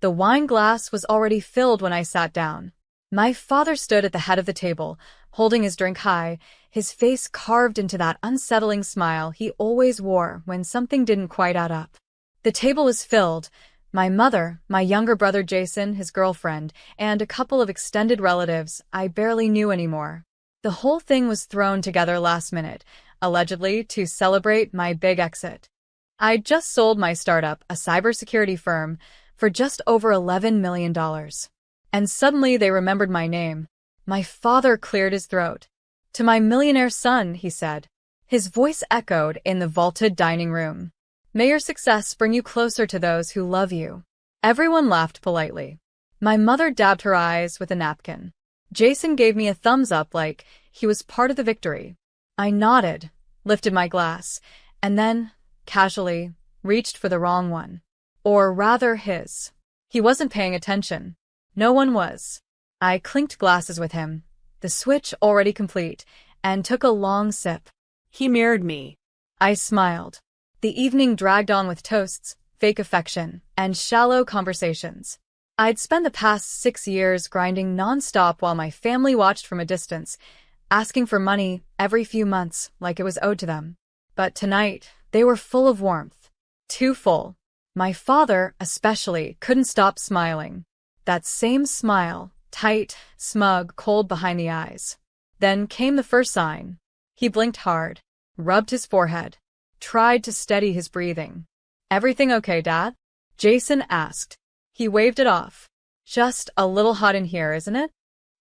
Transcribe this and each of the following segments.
The wine glass was already filled when I sat down. My father stood at the head of the table, holding his drink high, his face carved into that unsettling smile he always wore when something didn't quite add up. The table was filled. My mother, my younger brother Jason, his girlfriend, and a couple of extended relatives I barely knew anymore. The whole thing was thrown together last minute, allegedly to celebrate my big exit. I'd just sold my startup, a cybersecurity firm, for just over $11 million. And suddenly they remembered my name. My father cleared his throat. "To my millionaire son," he said. His voice echoed in the vaulted dining room. "May your success bring you closer to those who love you." Everyone laughed politely. My mother dabbed her eyes with a napkin. Jason gave me a thumbs up like he was part of the victory. I nodded, lifted my glass, and then, casually, reached for the wrong one. Or rather his. He wasn't paying attention. No one was. I clinked glasses with him, the switch already complete, and took a long sip. He mirrored me. I smiled. The evening dragged on with toasts, fake affection, and shallow conversations. I'd spent the past 6 years grinding nonstop while my family watched from a distance, asking for money every few months like it was owed to them. But tonight, they were full of warmth. Too full. My father, especially, couldn't stop smiling. That same smile, tight, smug, cold behind the eyes. Then came the first sign. He blinked hard, rubbed his forehead, tried to steady his breathing. "Everything okay, Dad?" Jason asked. He waved it off. "Just a little hot in here, isn't it?"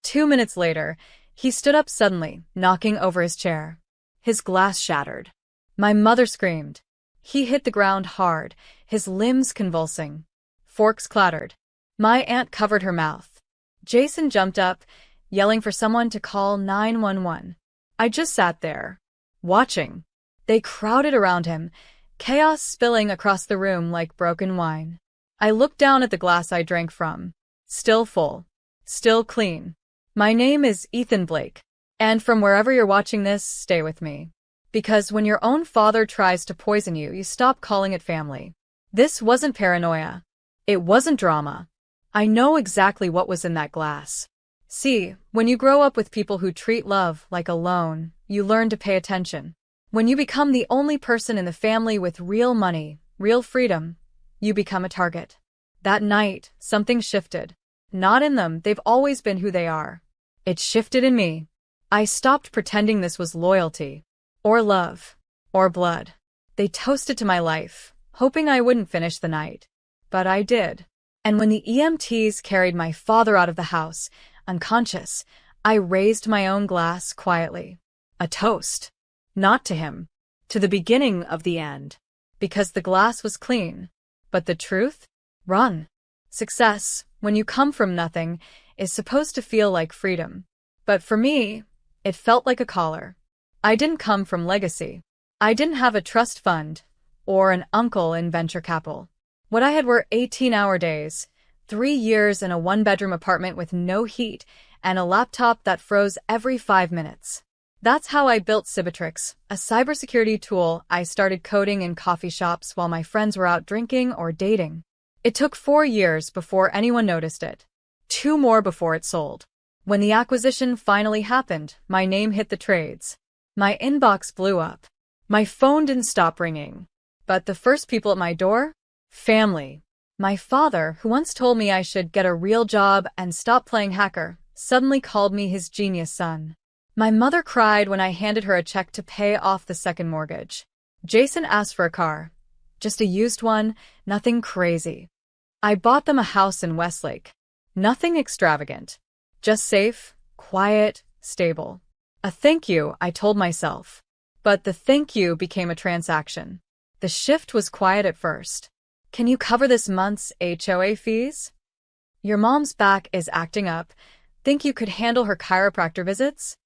2 minutes later, he stood up suddenly, knocking over his chair. His glass shattered. My mother screamed. He hit the ground hard, his limbs convulsing. Forks clattered. My aunt covered her mouth. Jason jumped up, yelling for someone to call 911. I just sat there, watching. They crowded around him, chaos spilling across the room like broken wine. I looked down at the glass I drank from. Still full. Still clean. "My name is Ethan Blake. And from wherever you're watching this, stay with me. Because when your own father tries to poison you, you stop calling it family." This wasn't paranoia. It wasn't drama. I know exactly what was in that glass. See, when you grow up with people who treat love like a loan, you learn to pay attention. When you become the only person in the family with real money, real freedom, you become a target. That night, something shifted. Not in them, they've always been who they are. It shifted in me. I stopped pretending this was loyalty, or love, or blood. They toasted to my life, hoping I wouldn't finish the night. But I did. And when the EMTs carried my father out of the house, unconscious, I raised my own glass quietly. A toast. Not to him. To the beginning of the end. Because the glass was clean. But the truth? Run. Success, when you come from nothing, is supposed to feel like freedom. But for me, it felt like a collar. I didn't come from legacy. I didn't have a trust fund, or an uncle in venture capital. What I had were 18-hour days, 3 years in a one-bedroom apartment with no heat, and a laptop that froze every 5 minutes. That's how I built Cibitrix, a cybersecurity tool I started coding in coffee shops while my friends were out drinking or dating. It took 4 years before anyone noticed it. 2 more before it sold. When the acquisition finally happened, my name hit the trades. My inbox blew up. My phone didn't stop ringing. But the first people at my door? Family. My father, who once told me I should get a real job and stop playing hacker, suddenly called me his genius son. My mother cried when I handed her a check to pay off the second mortgage. Jason asked for a car. Just a used one, nothing crazy. I bought them a house in Westlake. Nothing extravagant. Just safe, quiet, stable. A thank you, I told myself. But the thank you became a transaction. The shift was quiet at first. "Can you cover this month's HOA fees? Your mom's back is acting up. Think you could handle her chiropractor visits?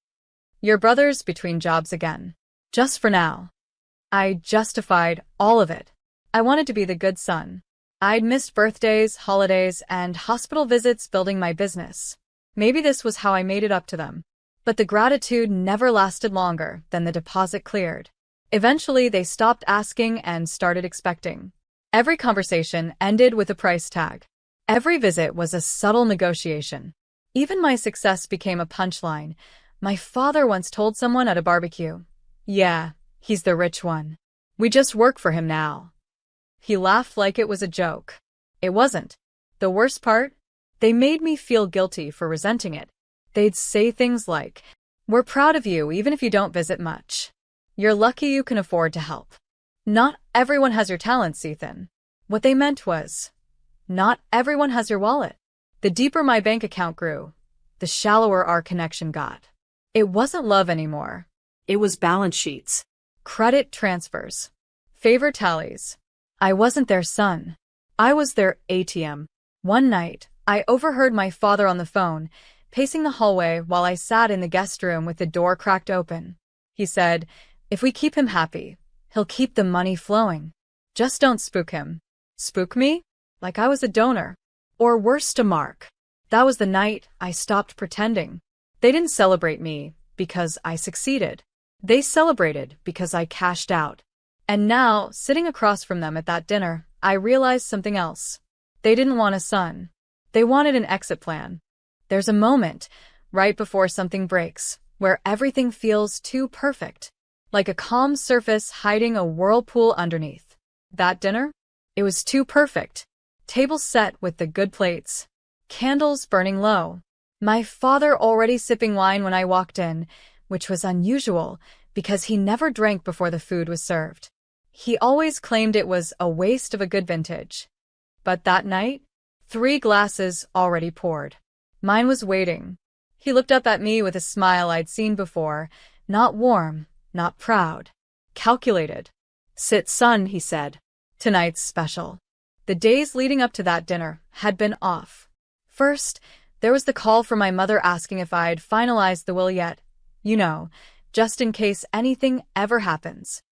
Your brother's between jobs again. Just for now." I justified all of it. I wanted to be the good son. I'd missed birthdays, holidays, and hospital visits building my business. Maybe this was how I made it up to them. But the gratitude never lasted longer than the deposit cleared. Eventually, they stopped asking and started expecting. Every conversation ended with a price tag. Every visit was a subtle negotiation. Even my success became a punchline. My father once told someone at a barbecue, "Yeah, he's the rich one. We just work for him now." He laughed like it was a joke. It wasn't. The worst part? They made me feel guilty for resenting it. They'd say things like, "We're proud of you even if you don't visit much. You're lucky you can afford to help. Not everyone has your talents, Ethan." What they meant was, not everyone has your wallet. The deeper my bank account grew, the shallower our connection got. It wasn't love anymore. It was balance sheets. Credit transfers. Favor tallies. I wasn't their son. I was their ATM. One night, I overheard my father on the phone, pacing the hallway while I sat in the guest room with the door cracked open. He said, "If we keep him happy, he'll keep the money flowing. Just don't spook him." Spook me? Like I was a donor. Or worse to Mark. That was the night I stopped pretending. They didn't celebrate me because I succeeded. They celebrated because I cashed out. And now, sitting across from them at that dinner, I realized something else. They didn't want a son. They wanted an exit plan. There's a moment, right before something breaks, where everything feels too perfect, like a calm surface hiding a whirlpool underneath. That dinner? It was too perfect. Tables set with the good plates. Candles burning low. My father already sipping wine when I walked in, which was unusual because he never drank before the food was served. He always claimed it was a waste of a good vintage. But that night, 3 glasses already poured. Mine was waiting. He looked up at me with a smile I'd seen before, not warm, not proud. Calculated. "Sit, son," he said. "Tonight's special." The days leading up to that dinner had been off. First, there was the call from my mother asking if I'd finalized the will yet. You know, just in case anything ever happens.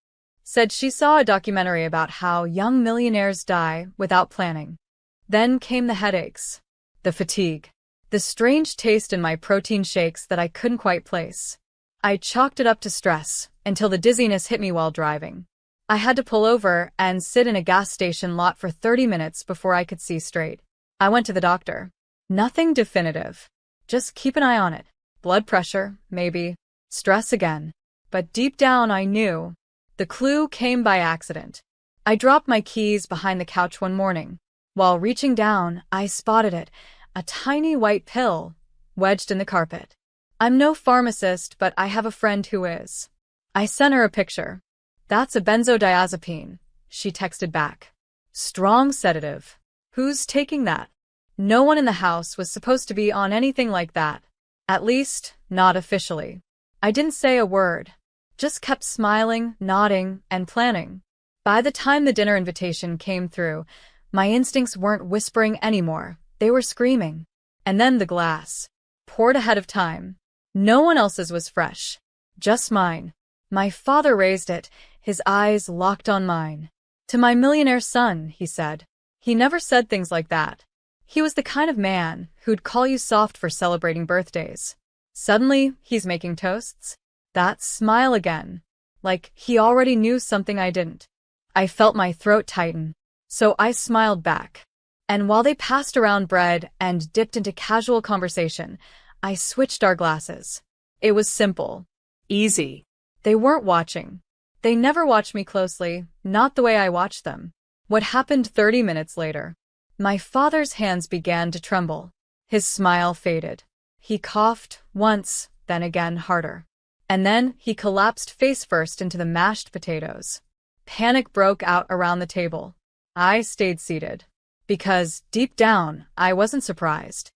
Said she saw a documentary about how young millionaires die without planning. Then came the headaches, the fatigue, the strange taste in my protein shakes that I couldn't quite place. I chalked it up to stress until the dizziness hit me while driving. I had to pull over and sit in a gas station lot for 30 minutes before I could see straight. I went to the doctor. Nothing definitive. Just keep an eye on it. Blood pressure, maybe. Stress again. But deep down I knew. The clue came by accident. I dropped my keys behind the couch one morning. While reaching down, I spotted it, a tiny white pill, wedged in the carpet. I'm no pharmacist, but I have a friend who is. I sent her a picture. "That's a benzodiazepine," she texted back. "Strong sedative. Who's taking that?" No one in the house was supposed to be on anything like that. At least, not officially. I didn't say a word. Just kept smiling, nodding, and planning. By the time the dinner invitation came through, my instincts weren't whispering anymore. They were screaming. And then the glass. Poured ahead of time. No one else's was fresh. Just mine. My father raised it, his eyes locked on mine. "To my millionaire son," he said. He never said things like that. He was the kind of man who'd call you soft for celebrating birthdays. Suddenly, he's making toasts. That smile again. Like he already knew something I didn't. I felt my throat tighten. So I smiled back. And while they passed around bread and dipped into casual conversation, I switched our glasses. It was simple. Easy. They weren't watching. They never watched me closely, not the way I watched them. What happened 30 minutes later? My father's hands began to tremble. His smile faded. He coughed once, then again harder. And then he collapsed face first into the mashed potatoes. Panic broke out around the table. I stayed seated. Because, deep down, I wasn't surprised.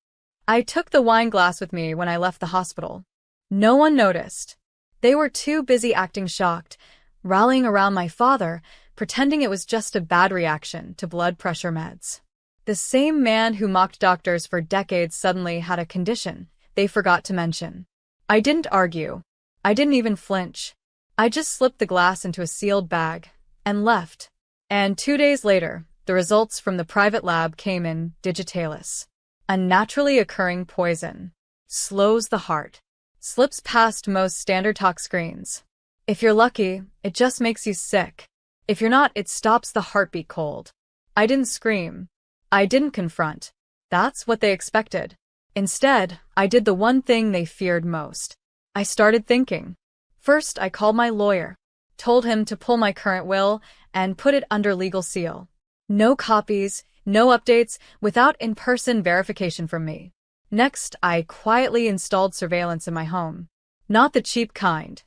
I took the wine glass with me when I left the hospital. No one noticed. They were too busy acting shocked, rallying around my father, pretending it was just a bad reaction to blood pressure meds. The same man who mocked doctors for decades suddenly had a condition they forgot to mention. I didn't argue. I didn't even flinch. I just slipped the glass into a sealed bag and left. And 2 days later, the results from the private lab came in digitalis. A naturally occurring poison. Slows the heart. Slips past most standard talk screens. If you're lucky, it just makes you sick. If you're not, it stops the heartbeat cold. I didn't scream. I didn't confront. That's what they expected. Instead, I did the one thing they feared most. I started thinking. First, I called my lawyer, told him to pull my current will and put it under legal seal. No copies, no updates, without in-person verification from me. Next, I quietly installed surveillance in my home. Not the cheap kind.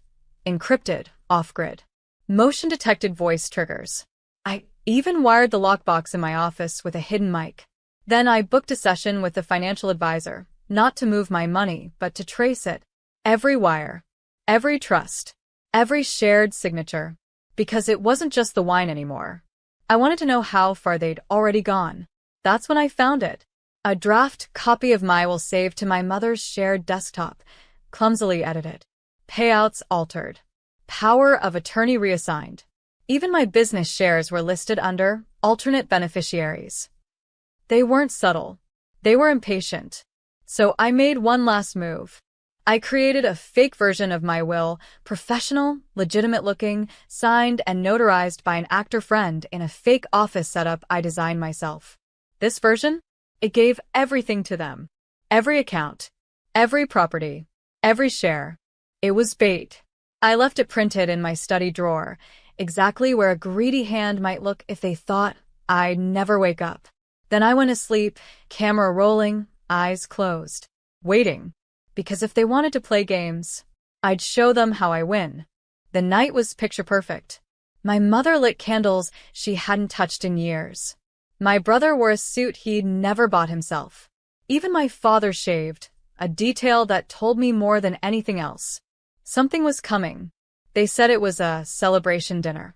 Encrypted, off-grid. Motion-detected voice triggers. I even wired the lockbox in my office with a hidden mic. Then I booked a session with a financial advisor, not to move my money, but to trace it. Every wire, every trust, every shared signature. Because it wasn't just the wine anymore. I wanted to know how far they'd already gone. That's when I found it. A draft copy of my will saved to my mother's shared desktop, clumsily edited. Payouts altered. Power of attorney reassigned. Even my business shares were listed under alternate beneficiaries. They weren't subtle. They were impatient. So I made one last move. I created a fake version of my will, professional, legitimate-looking, signed and notarized by an actor friend in a fake office setup I designed myself. This version? It gave everything to them. Every account, every property, every share. It was bait. I left it printed in my study drawer, exactly where a greedy hand might look if they thought I'd never wake up. Then I went to sleep, camera rolling, eyes closed, waiting. Because if they wanted to play games, I'd show them how I win. The night was picture perfect. My mother lit candles she hadn't touched in years. My brother wore a suit he'd never bought himself. Even my father shaved, a detail that told me more than anything else. Something was coming. They said it was a celebration dinner.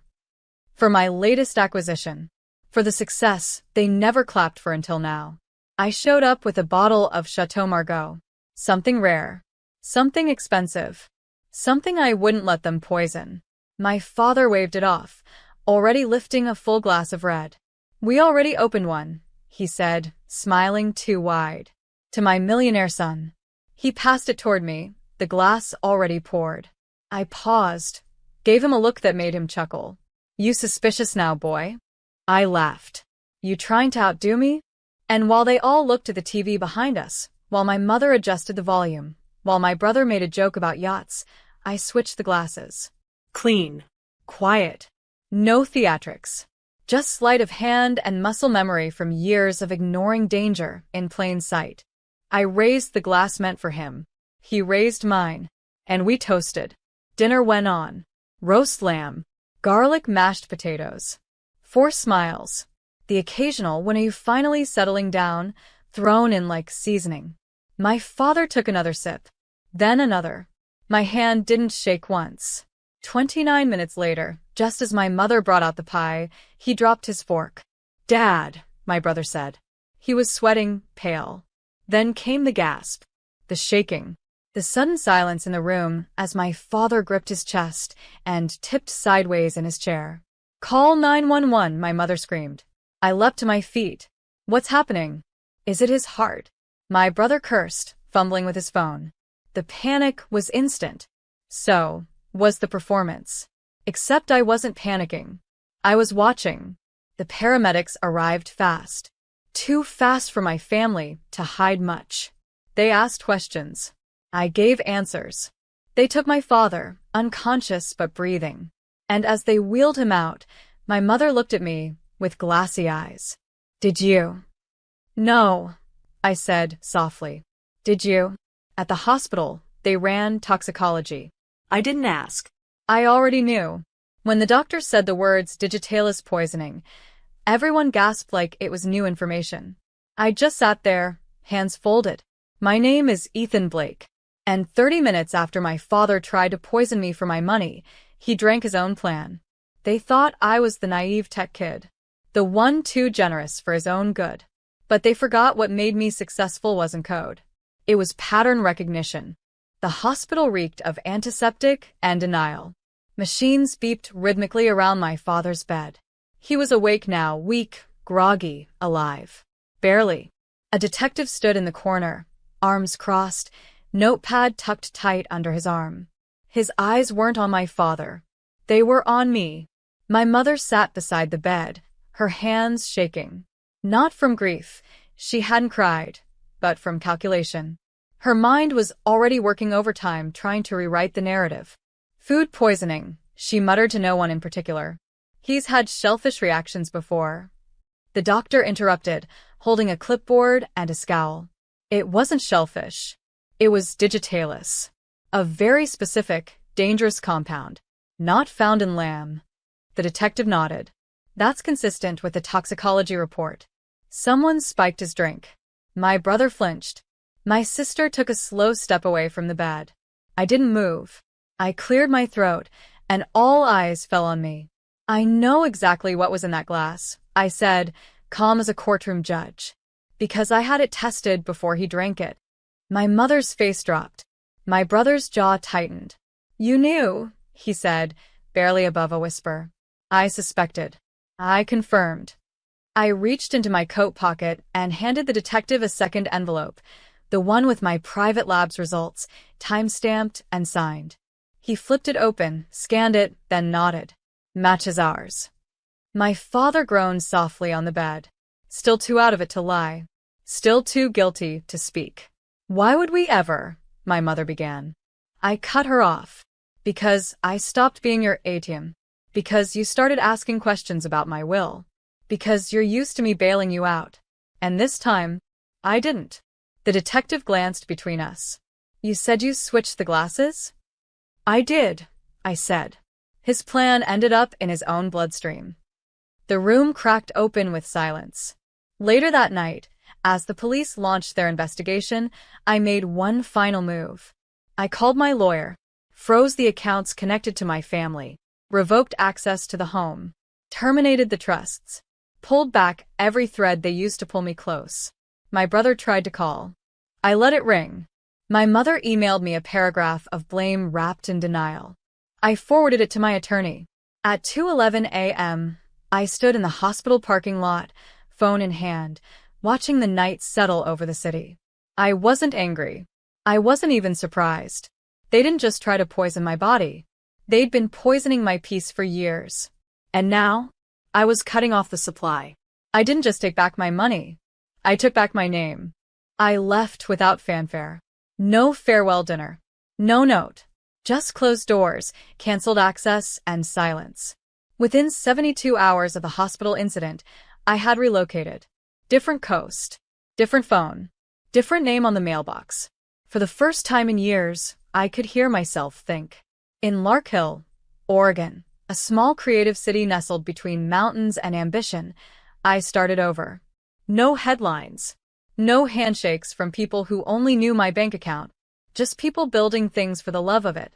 For my latest acquisition. For the success they never clapped for until now. I showed up with a bottle of Chateau Margaux. Something rare. Something expensive. Something I wouldn't let them poison. My father waved it off, already lifting a full glass of red. We already opened one, he said, smiling too wide. To my millionaire son. He passed it toward me, the glass already poured. I paused, gave him a look that made him chuckle. You suspicious now, boy? I laughed. You trying to outdo me? And while they all looked at the TV behind us, while my mother adjusted the volume, while my brother made a joke about yachts, I switched the glasses. Clean. Quiet. No theatrics. Just sleight of hand and muscle memory from years of ignoring danger in plain sight. I raised the glass meant for him. He raised mine. And we toasted. Dinner went on. Roast lamb. Garlic mashed potatoes. 4 smiles. The occasional when are you finally settling down, thrown in like seasoning. My father took another sip. Then another. My hand didn't shake once. 29 minutes later, just as my mother brought out the pie, he dropped his fork. Dad, my brother said. He was sweating, pale. Then came the gasp. The shaking. The sudden silence in the room as my father gripped his chest and tipped sideways in his chair. Call 911, my mother screamed. I leapt to my feet. What's happening? Is it his heart? My brother cursed, fumbling with his phone. The panic was instant. So was the performance. Except I wasn't panicking. I was watching. The paramedics arrived fast. Too fast for my family to hide much. They asked questions. I gave answers. They took my father, unconscious but breathing. And as they wheeled him out, my mother looked at me with glassy eyes. Did you? No, I said softly. Did you? At the hospital, they ran toxicology. I didn't ask. I already knew. When the doctor said the words digitalis poisoning, everyone gasped like it was new information. I just sat there, hands folded. My name is Ethan Blake. And 30 minutes after my father tried to poison me for my money, he drank his own plan. They thought I was the naive tech kid. The one too generous for his own good. But they forgot what made me successful wasn't code. It was pattern recognition. The hospital reeked of antiseptic and denial. Machines beeped rhythmically around my father's bed. He was awake now, weak, groggy, alive. Barely. A detective stood in the corner, arms crossed, notepad tucked tight under his arm. His eyes weren't on my father. They were on me. My mother sat beside the bed, her hands shaking. Not from grief, She hadn't cried, but from calculation. Her mind was already working overtime trying to rewrite the narrative. Food poisoning, she muttered to no one in particular. He's had shellfish reactions before. The doctor interrupted, holding a clipboard and a scowl. It wasn't shellfish. It was digitalis. A very specific, dangerous compound. Not found in lamb. The detective nodded. That's consistent with the toxicology report. Someone spiked his drink. My brother flinched. My sister took a slow step away from the bed. I didn't move. I cleared my throat, and all eyes fell on me. I know exactly what was in that glass, I said, calm as a courtroom judge. Because I had it tested before he drank it. My mother's face dropped. My brother's jaw tightened. You knew, he said, barely above a whisper. I suspected. I confirmed. I reached into my coat pocket and handed the detective a second envelope, the one with my private lab's results, time-stamped and signed. He flipped it open, scanned it, then nodded. Matches ours. My father groaned softly on the bed. Still too out of it to lie. Still too guilty to speak. Why would we ever? My mother began. I cut her off. Because I stopped being your ATM. Because you started asking questions about my will. Because you're used to me bailing you out. And this time, I didn't. The detective glanced between us. You said you switched the glasses? I did, I said. His plan ended up in his own bloodstream. The room cracked open with silence. Later that night, as the police launched their investigation, I made one final move. I called my lawyer, froze the accounts connected to my family, revoked access to the home, terminated the trusts, pulled back every thread they used to pull me close. My brother tried to call. I let it ring. My mother emailed me a paragraph of blame wrapped in denial. I forwarded it to my attorney. At 2:11 a.m., I stood in the hospital parking lot, phone in hand, watching the night settle over the city. I wasn't angry. I wasn't even surprised. They didn't just try to poison my body. They'd been poisoning my peace for years. And now, I was cutting off the supply. I didn't just take back my money. I took back my name. I left without fanfare. No farewell dinner. No note. Just closed doors, canceled access, and silence. Within 72 hours of the hospital incident, I had relocated. Different coast. Different phone. Different name on the mailbox. For the first time in years, I could hear myself think. In Lark Hill, Oregon, a small creative city nestled between mountains and ambition, I started over. No headlines. No handshakes from people who only knew my bank account. Just people building things for the love of it.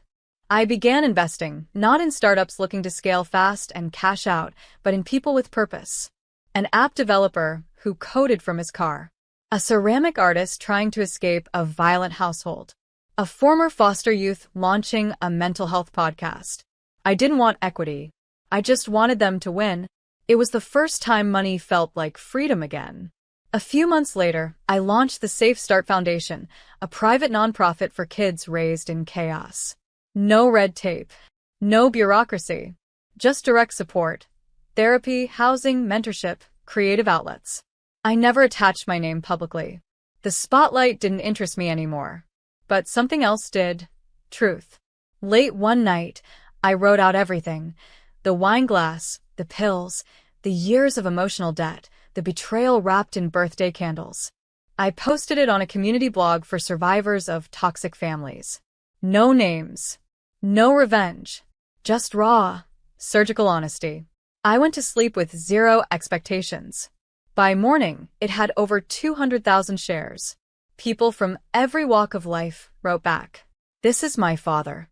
I began investing, not in startups looking to scale fast and cash out, but in people with purpose. An app developer who coded from his car. A ceramic artist trying to escape a violent household. A former foster youth launching a mental health podcast. I didn't want equity. I just wanted them to win. It was the first time money felt like freedom again. A few months later, I launched the Safe Start Foundation, a private nonprofit for kids raised in chaos. No red tape. No bureaucracy. Just direct support. Therapy, housing, mentorship, creative outlets. I never attached my name publicly. The spotlight didn't interest me anymore. But something else did. Truth. Late one night, I wrote out everything. The wine glass, the pills, the years of emotional debt, the betrayal wrapped in birthday candles. I posted it on a community blog for survivors of toxic families. No names. No revenge. Just raw, surgical honesty. I went to sleep with zero expectations. By morning, it had over 200,000 shares. People from every walk of life wrote back. This is my father.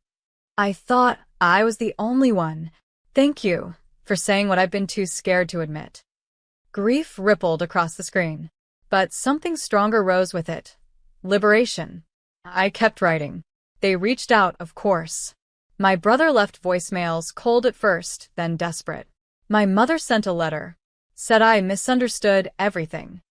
I thought I was the only one. Thank you for saying what I've been too scared to admit. Grief rippled across the screen. But something stronger rose with it. Liberation. I kept writing. They reached out, of course. My brother left voicemails, cold at first, then desperate. My mother sent a letter. Said I misunderstood everything.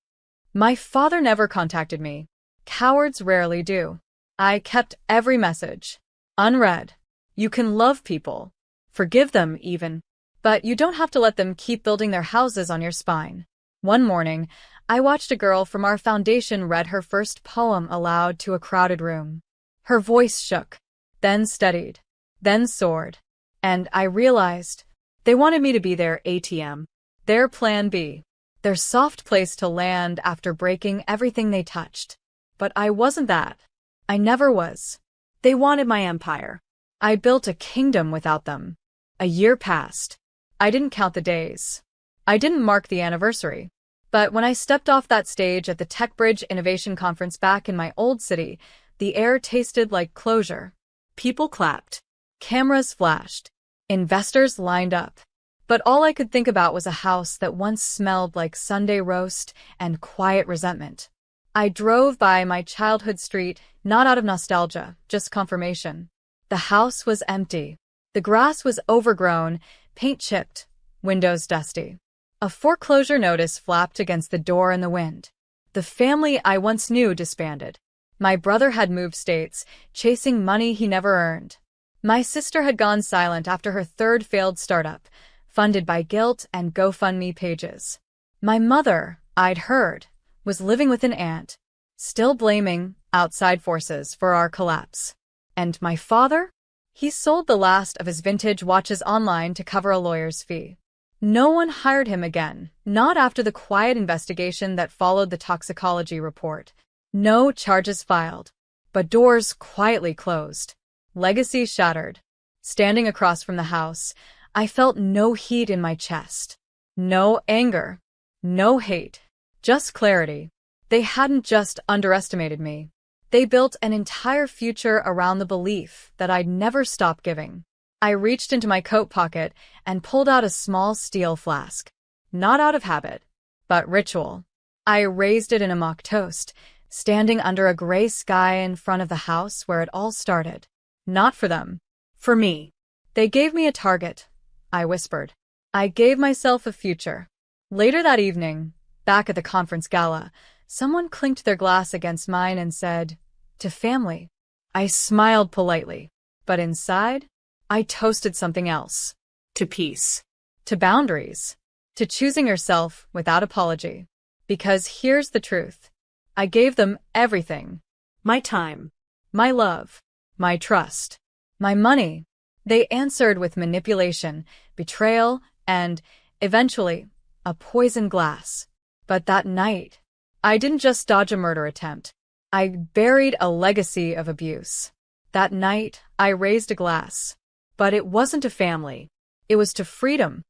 My father never contacted me. Cowards rarely do. I kept every message. Unread. You can love people. Forgive them, even. But you don't have to let them keep building their houses on your spine. One morning, I watched a girl from our foundation read her first poem aloud to a crowded room. Her voice shook, then steadied, then soared. And I realized they wanted me to be their ATM, their plan B, their soft place to land after breaking everything they touched. But I wasn't that. I never was. They wanted my empire. I built a kingdom without them. A year passed. I didn't count the days. I didn't mark the anniversary. But when I stepped off that stage at the TechBridge Innovation Conference back in my old city, the air tasted like closure. People clapped. Cameras flashed. Investors lined up. But all I could think about was a house that once smelled like Sunday roast and quiet resentment. I drove by my childhood street, not out of nostalgia, just confirmation. The house was empty. The grass was overgrown, paint chipped, windows dusty. A foreclosure notice flapped against the door in the wind. The family I once knew disbanded. My brother had moved states, chasing money he never earned. My sister had gone silent after her third failed startup, funded by guilt and GoFundMe pages. My mother, I'd heard, was living with an aunt, still blaming outside forces for our collapse. And my father? He sold the last of his vintage watches online to cover a lawyer's fee. No one hired him again, not after the quiet investigation that followed the toxicology report. No charges filed, but doors quietly closed. Legacy shattered. Standing across from the house, I felt no heat in my chest. No anger. No hate. Just clarity. They hadn't just underestimated me. They built an entire future around the belief that I'd never stop giving. I reached into my coat pocket and pulled out a small steel flask. Not out of habit, but ritual. I raised it in a mock toast, standing under a gray sky in front of the house where it all started. Not for them. For me. They gave me a target, I whispered. I gave myself a future. Later that evening, back at the conference gala, someone clinked their glass against mine and said, "To family." I smiled politely, but inside, I toasted something else. To peace. To boundaries. To choosing yourself without apology. Because here's the truth. I gave them everything. My time. My love. My trust. My money. They answered with manipulation, betrayal, and, eventually, a poison glass. But that night, I didn't just dodge a murder attempt. I buried a legacy of abuse. That night, I raised a glass. But it wasn't to family. It was to freedom.